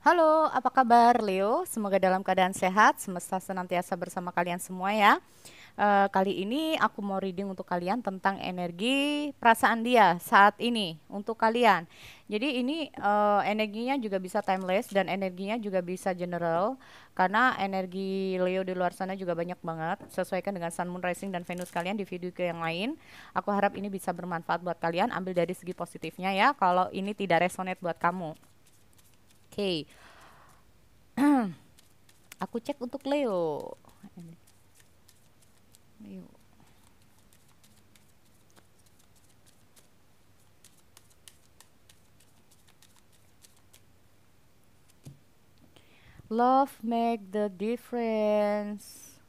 Halo, apa kabar Leo? Semoga dalam keadaan sehat, semesta senantiasa bersama kalian semua ya. Kali ini aku mau reading untuk kalian tentang energi perasaan dia saat ini untuk kalian. Jadi ini energinya juga bisa timeless dan energinya juga bisa general karena energi Leo di luar sana juga banyak banget. Sesuaikan dengan Sun, Moon, Rising dan Venus kalian di video ke yang lain. Aku harap ini bisa bermanfaat buat kalian. Ambil dari segi positifnya ya. Kalau ini tidak resonate buat kamu. Oke. Aku cek untuk Leo. Leo. Love make the difference.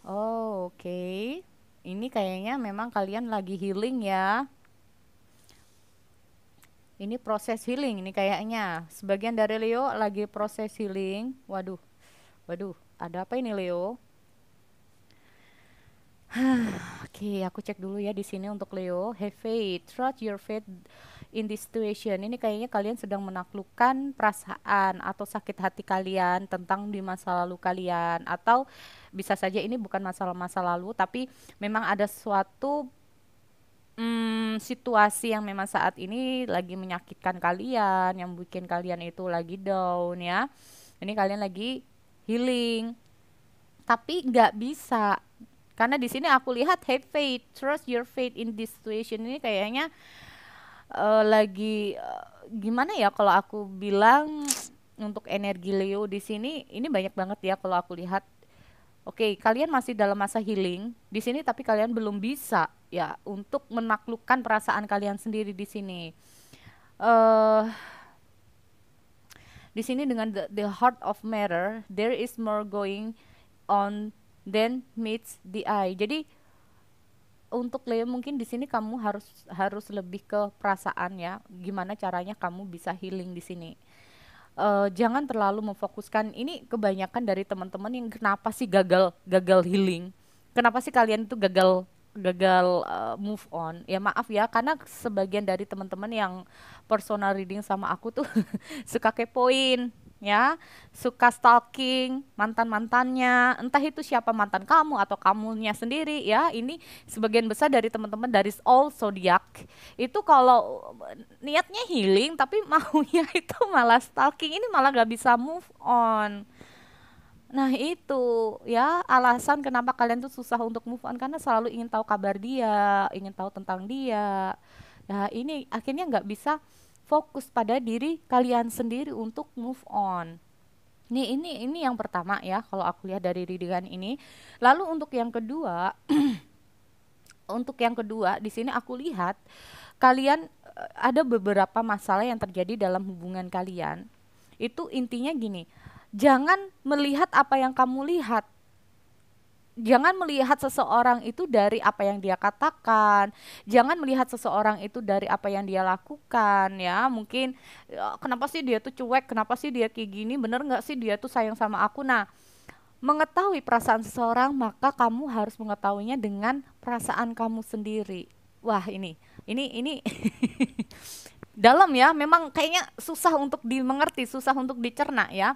Oh, oke. Ini kayaknya memang kalian lagi healing ya. Ini proses healing ini kayaknya. Sebagian dari Leo lagi proses healing. Waduh, waduh. Ada apa ini Leo? Oke, aku cek dulu ya di sini untuk Leo. Have faith, trust your faith in this situation. Ini kayaknya kalian sedang menaklukkan perasaan atau sakit hati kalian tentang di masa lalu kalian, atau bisa saja ini bukan masalah masa lalu, tapi memang ada suatu situasi yang memang saat ini lagi menyakitkan kalian, yang bikin kalian itu lagi down ya. Ini kalian lagi healing, tapi nggak bisa karena di sini aku lihat have faith, trust your faith in this situation ini kayaknya lagi gimana ya kalau aku bilang untuk energi Leo di sini ini banyak banget ya kalau aku lihat. Oke, kalian masih dalam masa healing di sini tapi kalian belum bisa ya untuk menaklukkan perasaan kalian sendiri di sini. eh di sini dengan the heart of matter, there is more going on than meets the eye. Jadi untuk Leo mungkin di sini kamu harus harus lebih ke perasaan ya. Gimana caranya kamu bisa healing di sini. Jangan terlalu memfokuskan ini kebanyakan dari teman-teman yang kenapa sih gagal gagal healing. Kenapa sih kalian itu gagal gagal move on? Ya maaf ya karena sebagian dari teman-teman yang personal reading sama aku tuh suka kepoin ya, suka stalking mantan-mantannya, entah itu siapa mantan kamu atau kamunya sendiri ya. Ini sebagian besar dari teman-teman dari all zodiac itu kalau niatnya healing tapi maunya itu malah stalking, ini malah gak bisa move on. Nah itu ya alasan kenapa kalian tuh susah untuk move on karena selalu ingin tahu kabar dia, ingin tahu tentang dia. Nah ini akhirnya nggak bisa fokus pada diri kalian sendiri untuk move on. Ini yang pertama ya kalau aku lihat dari readingan ini. Lalu untuk yang kedua di sini aku lihat kalian ada beberapa masalah yang terjadi dalam hubungan kalian. Itu intinya gini, jangan melihat apa yang kamu lihat. Jangan melihat seseorang itu dari apa yang dia katakan, jangan melihat seseorang itu dari apa yang dia lakukan ya. Mungkin ya, kenapa sih dia tuh cuek, kenapa sih dia kayak gini, bener nggak sih dia tuh sayang sama aku. Nah, mengetahui perasaan seseorang maka kamu harus mengetahuinya dengan perasaan kamu sendiri. Wah ini dalam ya, memang kayaknya susah untuk dimengerti, susah untuk dicerna ya.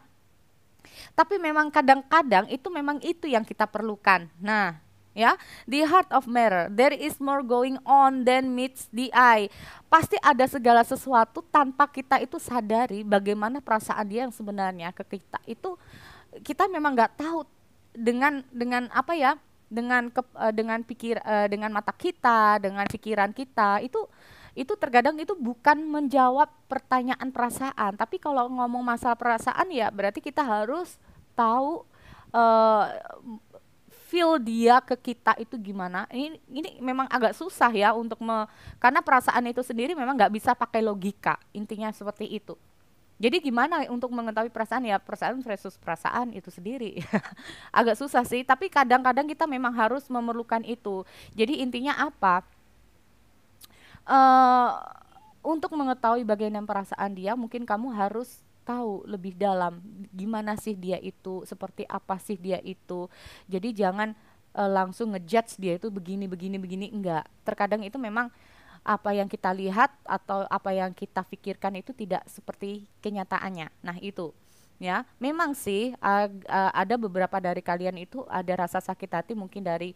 Tapi memang kadang-kadang itu memang itu yang kita perlukan. Nah, ya, the heart of matter, there is more going on than meets the eye. Pasti ada segala sesuatu tanpa kita itu sadari bagaimana perasaan dia yang sebenarnya ke kita. Itu kita memang nggak tahu dengan apa ya? Dengan mata kita, dengan pikiran kita itu terkadang itu bukan menjawab pertanyaan perasaan, tapi kalau ngomong masalah perasaan ya berarti kita harus tahu eh, feel dia ke kita itu gimana. Ini memang agak susah ya untuk karena perasaan itu sendiri memang nggak bisa pakai logika, intinya seperti itu. Jadi gimana untuk mengetahui perasaan ya, perasaan versus perasaan itu sendiri. Agak susah sih, tapi kadang-kadang kita memang harus memerlukan itu. Jadi intinya apa? eh untuk mengetahui bagaimana perasaan dia, mungkin kamu harus tahu lebih dalam gimana sih dia itu, seperti apa sih dia itu. Jadi jangan langsung ngejudge dia itu begini begini begini, enggak. Terkadang itu memang apa yang kita lihat atau apa yang kita pikirkan itu tidak seperti kenyataannya. Nah, itu. Ya, memang sih ada beberapa dari kalian itu ada rasa sakit hati mungkin dari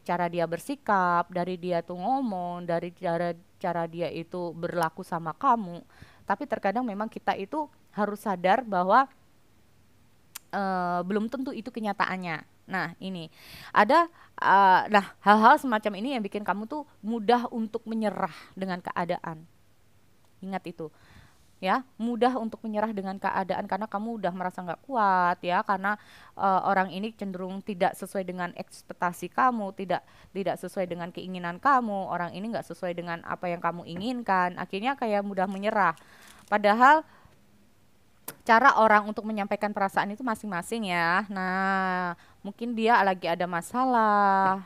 cara dia bersikap, dari dia tuh ngomong, dari cara cara dia itu berlaku sama kamu. Tapi terkadang memang kita itu harus sadar bahwa belum tentu itu kenyataannya. Nah, ini ada nah hal-hal semacam ini yang bikin kamu tuh mudah untuk menyerah dengan keadaan. Ingat itu ya, mudah untuk menyerah dengan keadaan karena kamu udah merasa nggak kuat ya, karena orang ini cenderung tidak sesuai dengan ekspektasi kamu, tidak tidak sesuai dengan keinginan kamu, orang ini nggak sesuai dengan apa yang kamu inginkan, akhirnya kayak mudah menyerah. Padahal cara orang untuk menyampaikan perasaan itu masing-masing ya. Nah, mungkin dia lagi ada masalah.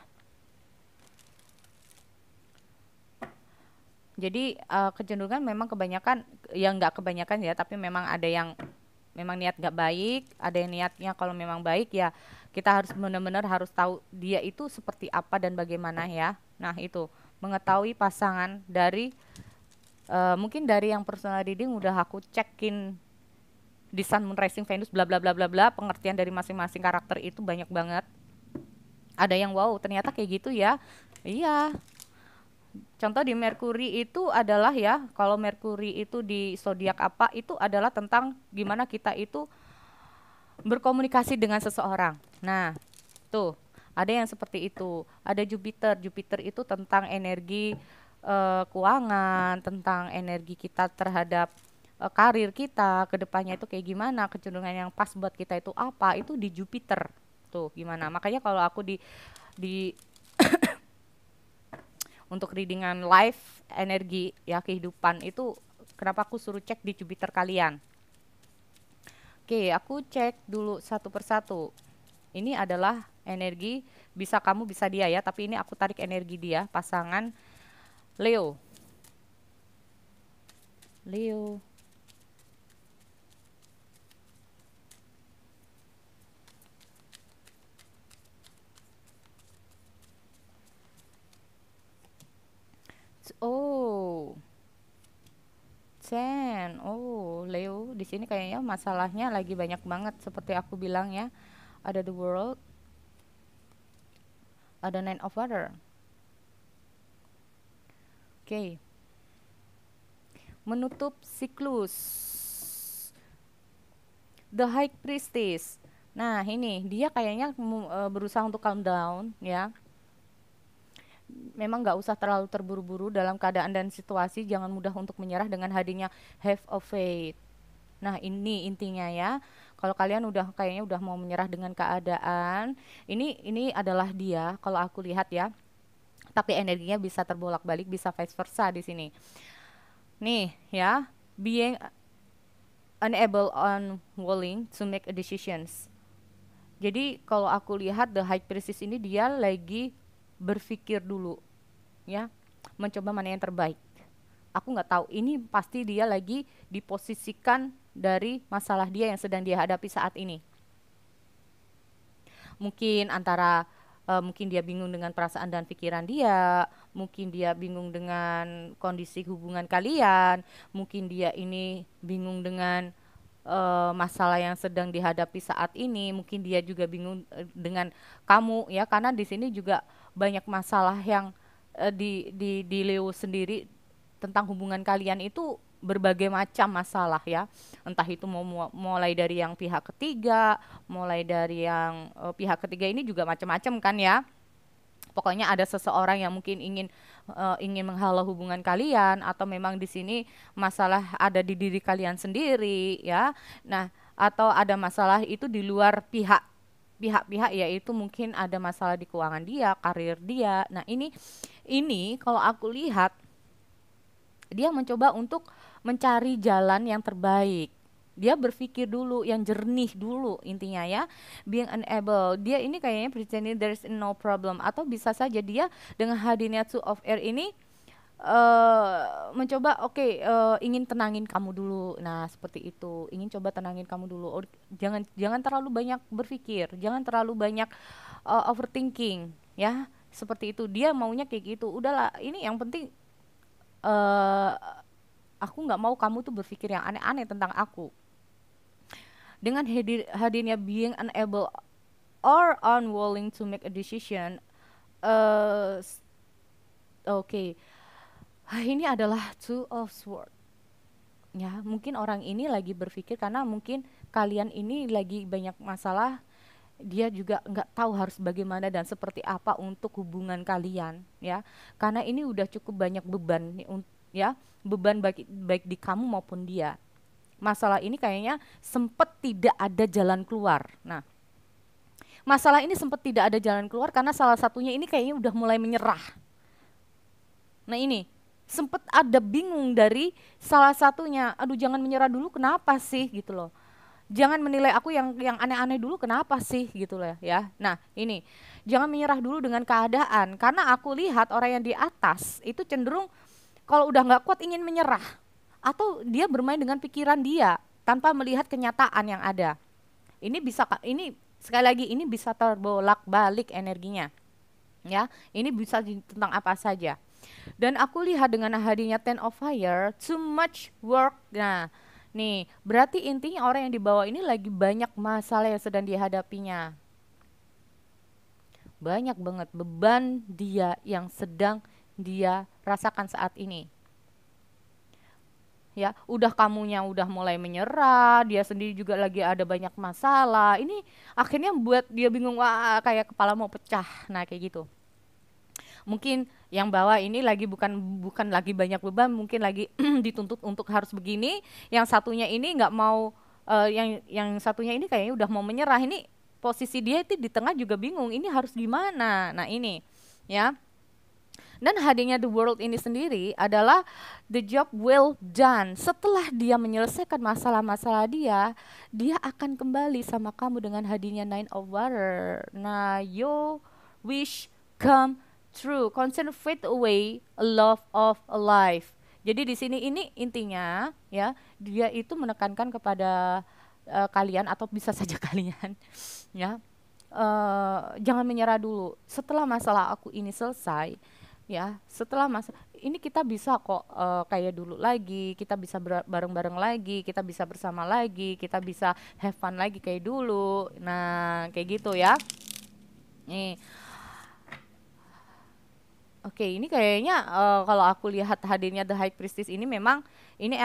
Jadi kecenderungan memang kebanyakan, ya nggak kebanyakan ya, tapi memang ada yang memang niat nggak baik, ada yang niatnya kalau memang baik ya kita harus benar-benar harus tahu dia itu seperti apa dan bagaimana ya. Nah itu mengetahui pasangan dari mungkin dari yang personal reading udah aku cekin di Sun Moon Rising Venus bla bla bla bla bla, pengertian dari masing-masing karakter itu banyak banget. Ada yang wow ternyata kayak gitu ya. Iya. Contoh di Merkuri itu adalah ya, kalau Merkuri itu di zodiak apa itu adalah tentang gimana kita itu berkomunikasi dengan seseorang. Nah, tuh ada yang seperti itu. Ada Jupiter. Jupiter itu tentang energi keuangan, tentang energi kita terhadap karir kita, kedepannya itu kayak gimana, kecenderungan yang pas buat kita itu apa, itu di Jupiter. Tuh gimana? Makanya kalau aku di untuk readingan life energi ya kehidupan itu kenapa aku suruh cek di Jupiter kalian. Oke, aku cek dulu satu persatu. Ini adalah energi, bisa kamu bisa dia ya, tapi ini aku tarik energi dia, pasangan Leo. Leo. Oh, Sen. Oh, Leo di sini kayaknya masalahnya lagi banyak banget seperti aku bilang ya. Ada the world, ada nine of water. Oke, menutup siklus. The High Priestess. Nah, ini dia kayaknya berusaha untuk calm down ya. Memang nggak usah terlalu terburu-buru dalam keadaan dan situasi, jangan mudah untuk menyerah dengan hadirnya have of faith. Nah, ini intinya ya. Kalau kalian udah kayaknya udah mau menyerah dengan keadaan, ini adalah dia kalau aku lihat ya. Tapi energinya bisa terbolak-balik, bisa vice versa di sini. Nih ya, being unable on willing to make a decisions. Jadi kalau aku lihat the high priestess ini dia lagi berpikir dulu ya, mencoba mana yang terbaik. Aku nggak tahu, ini pasti dia lagi diposisikan dari masalah dia yang sedang dia hadapi saat ini. Mungkin antara mungkin dia bingung dengan perasaan dan pikiran dia, mungkin dia bingung dengan kondisi hubungan kalian, mungkin dia ini bingung dengan masalah yang sedang dihadapi saat ini, mungkin dia juga bingung dengan kamu ya, karena di sini juga banyak masalah yang di Leo sendiri tentang hubungan kalian itu berbagai macam masalah ya, entah itu mulai dari yang pihak ketiga, mulai dari yang pihak ketiga ini juga macam-macam kan ya. Pokoknya ada seseorang yang mungkin ingin menghalau hubungan kalian, atau memang di sini masalah ada di diri kalian sendiri ya. Nah, atau ada masalah itu di luar pihak-pihak, yaitu mungkin ada masalah di keuangan dia, karir dia. Nah, ini kalau aku lihat dia mencoba untuk mencari jalan yang terbaik. Dia berpikir dulu, yang jernih dulu intinya ya. Being unable, dia ini kayaknya pretending there's no problem, atau bisa saja dia dengan hadirnya two of air ini mencoba ingin tenangin kamu dulu. Nah, seperti itu. Ingin coba tenangin kamu dulu. Oh, jangan terlalu banyak berpikir, jangan terlalu banyak overthinking ya. Seperti itu. Dia maunya kayak gitu. Udahlah, ini yang penting eh, aku nggak mau kamu tuh berpikir yang aneh-aneh tentang aku. Dengan hadirnya being unable or unwilling to make a decision, eh oke, ini adalah two of sword. Ya, mungkin orang ini lagi berpikir karena mungkin kalian ini lagi banyak masalah, dia juga nggak tahu harus bagaimana dan seperti apa untuk hubungan kalian, ya. Karena ini udah cukup banyak beban nih, ya, beban baik di kamu maupun dia. Masalah ini kayaknya sempet tidak ada jalan keluar. Nah, masalah ini sempat tidak ada jalan keluar karena salah satunya ini kayaknya udah mulai menyerah. Nah ini, sempat ada bingung dari salah satunya, aduh jangan menyerah dulu kenapa sih gitu loh. Jangan menilai aku yang aneh-aneh dulu kenapa sih gitu loh ya. Nah ini, jangan menyerah dulu dengan keadaan karena aku lihat orang yang di atas itu cenderung kalau udah nggak kuat ingin menyerah. Atau dia bermain dengan pikiran dia tanpa melihat kenyataan yang ada. Ini sekali lagi ini bisa terbolak-balik energinya. Ya, ini bisa tentang apa saja. Dan aku lihat dengan hadirnya Ten of Fire, too much work. Nah, nih, berarti intinya orang yang di bawah ini lagi banyak masalah yang sedang dihadapinya. Banyak banget beban dia yang sedang dia rasakan saat ini. Ya, udah kamunya udah mulai menyerah, dia sendiri juga lagi ada banyak masalah. Ini akhirnya buat dia bingung, wah kayak kepala mau pecah. Nah, kayak gitu. Mungkin yang bawah ini lagi bukan bukan lagi banyak beban, mungkin lagi dituntut untuk harus begini, yang satunya ini nggak mau, yang satunya ini kayaknya udah mau menyerah. Ini posisi dia itu di tengah juga bingung ini harus gimana. Nah ini ya, dan hadirnya the world ini sendiri adalah the job well done. Setelah dia menyelesaikan masalah-masalah dia, dia akan kembali sama kamu dengan hadirnya nine of water. Nah, your wish come true. Concern fade away, a love of a life. Jadi di sini ini intinya ya, dia itu menekankan kepada kalian atau bisa saja kalian ya. Jangan menyerah dulu. Setelah masalah aku ini selesai, ya setelah masa ini kita bisa kok kayak dulu lagi, kita bisa bareng-bareng lagi, kita bisa bersama lagi, kita bisa have fun lagi kayak dulu. Nah kayak gitu ya. Nih oke, ini kayaknya kalau aku lihat hadirnya The High Priestess ini memang ini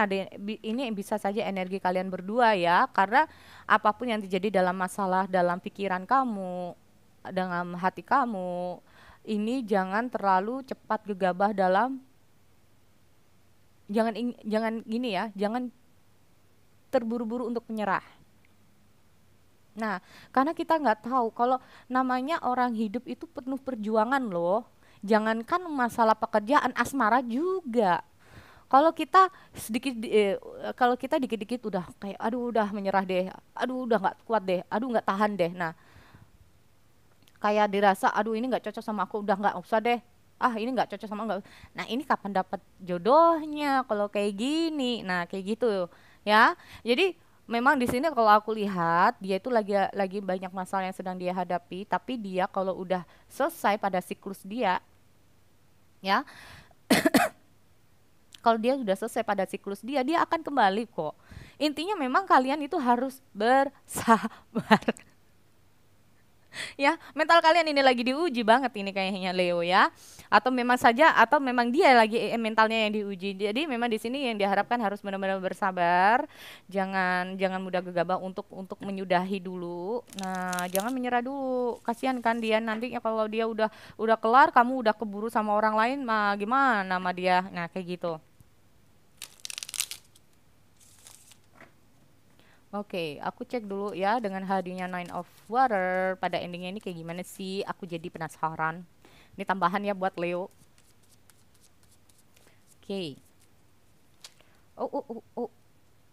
bisa saja energi kalian berdua ya, karena apapun yang terjadi dalam masalah dalam pikiran kamu, dalam hati kamu, ini jangan terlalu cepat gegabah dalam, jangan gini ya, jangan terburu-buru untuk menyerah. Nah, karena kita nggak tahu kalau namanya orang hidup itu penuh perjuangan loh. Jangankan masalah pekerjaan, asmara juga. Kalau kita kalau kita dikit-dikit udah kayak, aduh udah menyerah deh, aduh udah nggak kuat deh, aduh nggak tahan deh. Nah, kayak dirasa, aduh ini nggak cocok sama aku, udah nggak usah deh. Ah ini nggak cocok sama nggak. Nah ini kapan dapat jodohnya kalau kayak gini. Nah kayak gitu ya. Jadi memang di sini kalau aku lihat dia itu lagi banyak masalah yang sedang dia hadapi. Tapi dia kalau udah selesai pada siklus dia, ya kalau dia sudah selesai pada siklus dia, dia akan kembali kok. Intinya memang kalian itu harus bersabar. Ya, mental kalian ini lagi diuji banget ini kayaknya Leo ya. Atau memang dia lagi mentalnya yang diuji. Jadi memang di sini yang diharapkan harus benar-benar bersabar. Jangan jangan mudah gegabah untuk menyudahi dulu. Nah, jangan menyerah dulu. Kasihan kan dia nantinya kalau dia udah kelar, kamu udah keburu sama orang lain, mah gimana sama dia. Nah, kayak gitu. Oke, aku cek dulu ya dengan hadirnya Nine of Water pada endingnya ini kayak gimana sih? Aku jadi penasaran. Ini tambahan ya buat Leo. Oke. Oh, oh, oh, oh,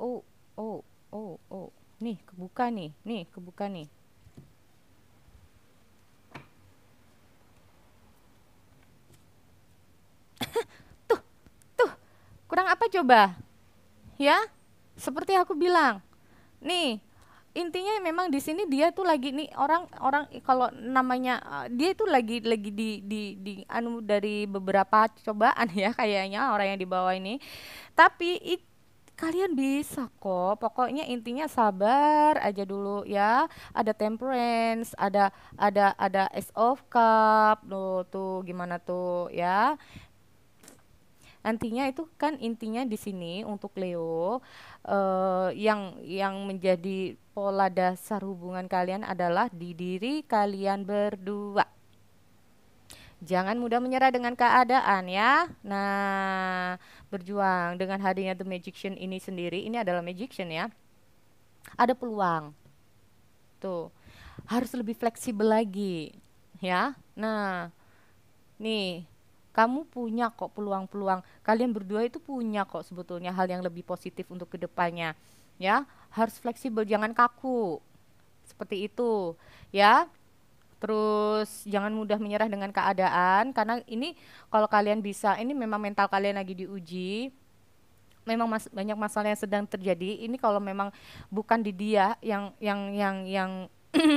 oh, oh, oh, oh. Nih, kebuka nih. Nih, kebuka nih. Tuh, tuh. Kurang apa coba? Ya? Seperti aku bilang. Nih, intinya memang di sini dia tuh lagi nih orang-orang kalau namanya dia itu lagi di anu dari beberapa cobaan ya kayaknya orang yang di bawah ini. Tapi kalian bisa kok. Pokoknya intinya sabar aja dulu ya. Ada temperance, ada Ace of Cup. Tuh gimana tuh ya. Nantinya itu kan intinya di sini untuk Leo yang menjadi pola dasar hubungan kalian adalah di diri kalian berdua. Jangan mudah menyerah dengan keadaan ya. Nah, berjuang dengan hadirnya The Magician ini sendiri, ini adalah Magician ya. Ada peluang. Tuh, harus lebih fleksibel lagi ya. Nah, nih, kamu punya kok peluang-peluang. Kalian berdua itu punya kok sebetulnya hal yang lebih positif untuk kedepannya. Ya, harus fleksibel, jangan kaku. Seperti itu, ya. Terus jangan mudah menyerah dengan keadaan karena ini kalau kalian bisa, ini memang mental kalian lagi diuji. Memang banyak masalah yang sedang terjadi. Ini kalau memang bukan di dia yang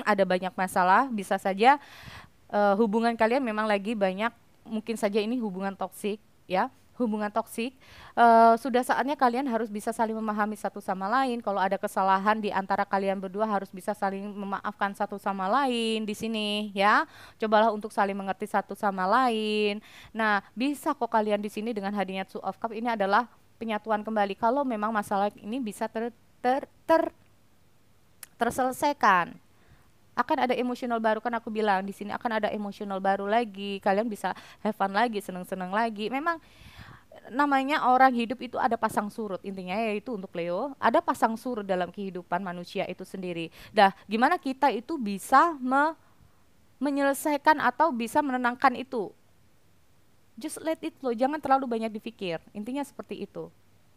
ada banyak masalah, bisa saja hubungan kalian memang lagi banyak, mungkin saja ini hubungan toksik ya, hubungan toksik. Sudah saatnya kalian harus bisa saling memahami satu sama lain. Kalau ada kesalahan di antara kalian berdua harus bisa saling memaafkan satu sama lain di sini ya. Cobalah untuk saling mengerti satu sama lain. Nah, bisa kok kalian di sini dengan hadirnya Two of Cup ini adalah penyatuan kembali. Kalau memang masalah ini bisa terselesaikan, akan ada emosional baru, kan aku bilang di sini akan ada emosional baru lagi, kalian bisa have fun lagi, seneng-seneng lagi. Memang namanya orang hidup itu ada pasang surut, intinya yaitu untuk Leo ada pasang surut dalam kehidupan manusia itu sendiri. Dah gimana kita itu bisa menyelesaikan atau bisa menenangkan itu, just let it flow, jangan terlalu banyak dipikir, intinya seperti itu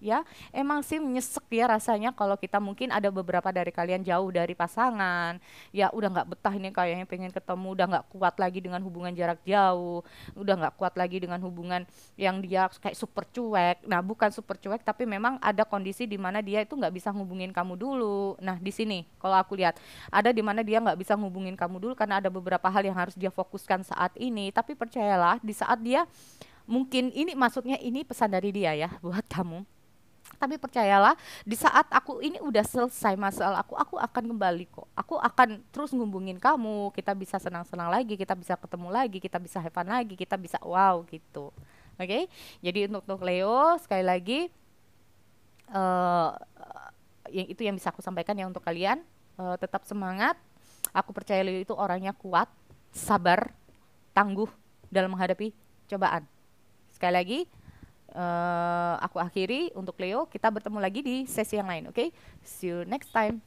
ya. Emang sih nyesek ya rasanya kalau kita mungkin ada beberapa dari kalian jauh dari pasangan, ya udah nggak betah ini kayaknya pengen ketemu, udah nggak kuat lagi dengan hubungan jarak jauh, udah nggak kuat lagi dengan hubungan yang dia kayak super cuek. Nah bukan super cuek tapi memang ada kondisi di mana dia itu nggak bisa ngubungin kamu dulu. Nah di sini kalau aku lihat ada di mana dia nggak bisa ngubungin kamu dulu karena ada beberapa hal yang harus dia fokuskan saat ini. Tapi percayalah di saat dia, mungkin ini maksudnya ini pesan dari dia ya buat kamu. Tapi percayalah, di saat aku ini udah selesai masalah aku akan kembali kok. Aku akan terus ngubungin kamu. Kita bisa senang-senang lagi, kita bisa ketemu lagi, kita bisa have fun lagi, kita bisa wow gitu. Oke? Jadi untuk Leo sekali lagi eh yang itu yang bisa aku sampaikan ya untuk kalian. Tetap semangat. Aku percaya Leo itu orangnya kuat, sabar, tangguh dalam menghadapi cobaan. Sekali lagi, aku akhiri untuk Leo. Kita bertemu lagi di sesi yang lain, oke? See you next time.